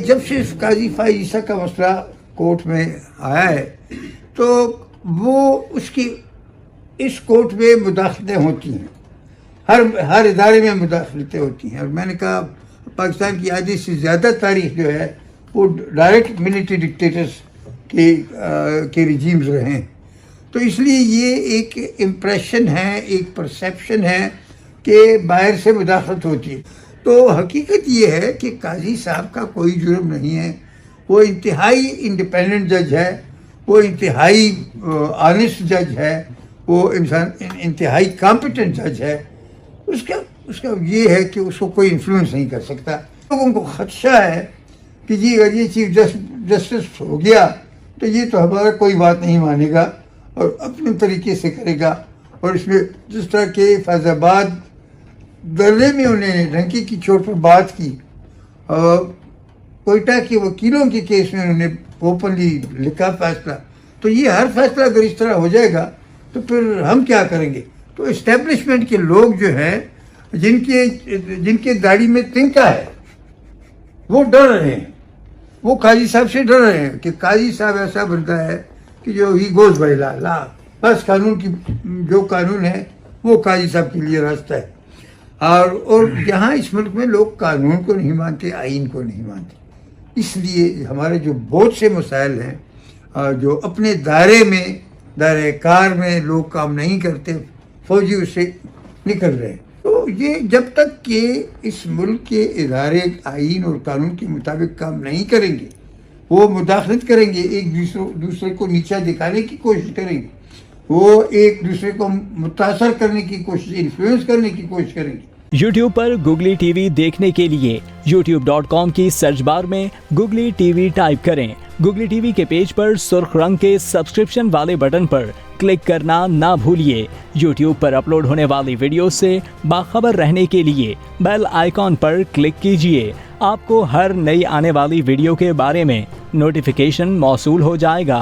جب سے قاضی فائز عیسیٰ کا مسئلہ کورٹ میں آیا ہے تو وہ اس کورٹ میں مداخلتیں ہوتی ہیں، ہر ادارے میں مداخلتیں ہوتی ہیں، اور میں نے کہا پاکستان کی آدھی سے زیادہ تاریخ جو ہے وہ ڈائریکٹ ملٹری ڈکٹیٹرز کے رجیمز رہے ہیں. تو اس لیے یہ ایک امپریشن ہے، ایک پرسیپشن ہے کہ باہر سے مداخلت ہوتی ہے. تو حقیقت یہ ہے کہ قاضی صاحب کا کوئی جرم نہیں ہے، وہ انتہائی انڈیپینڈنٹ جج ہے، وہ انتہائی آنیسٹ جج ہے، وہ انتہائی کمپیٹنٹ جج ہے. اس کا یہ ہے کہ اس کو کوئی انفلوئنس نہیں کر سکتا. لوگوں کو خدشہ ہے کہ جی اگر یہ چیف جسٹس ہو گیا تو یہ تو ہمارا کوئی بات نہیں مانے گا اور اپنے طریقے سے کرے گا. اور اس میں جس طرح کہ فیض آباد دھرنے میں انہوں نے ڈھنکی کی چوٹ پر بات کی، اور کوئٹہ کے وکیلوں کے کیس میں انہوں نے اوپنلی لکھا فیصلہ، تو یہ ہر فیصلہ اگر اس طرح ہو جائے گا تو پھر ہم کیا کریں گے؟ تو اسٹیبلشمنٹ کے لوگ جو ہیں جن کے داڑھی میں تنکا ہے وہ ڈر رہے ہیں، وہ قاضی صاحب سے ڈر رہے ہیں کہ قاضی صاحب ایسا بنتا ہے کہ جو ہی گوز بائی لا، بس قانون کی جو قانون ہے وہ قاضی صاحب کے لیے راستہ ہے. اور یہاں اس ملک میں لوگ قانون کو نہیں مانتے، آئین کو نہیں مانتے. اس لیے ہمارے جو بہت سے مسائل ہیں جو اپنے دائرے کار میں لوگ کام نہیں کرتے، فوجی اس سے نکل رہے ہیں. تو یہ جب تک کہ اس ملک کے ادارے آئین اور قانون کے مطابق کام نہیں کریں گے، وہ مداخلت کریں گے، ایک دوسرے کو نیچا دکھانے کی کوشش کریں گے، وہ ایک دوسرے کو متاثر کرنے کی کوشش، انفلوئنس کرنے کی کوشش کریں گے. یوٹیوب پر گوگلی ٹی وی دیکھنے کے لیے youtube.com کی سرچ بار میں گوگلی ٹی وی ٹائپ کریں. گوگلی ٹی وی کے پیج پر سرخ رنگ کے سبسکرپشن والے بٹن پر کلک کرنا نہ بھولیے. یوٹیوب پر اپلوڈ ہونے والی ویڈیو سے باخبر رہنے کے لیے بیل آئیکن پر کلک کیجیے. آپ کو ہر نئی آنے والی ویڈیو کے بارے میں نوٹیفیکیشن موصول ہو جائے گا.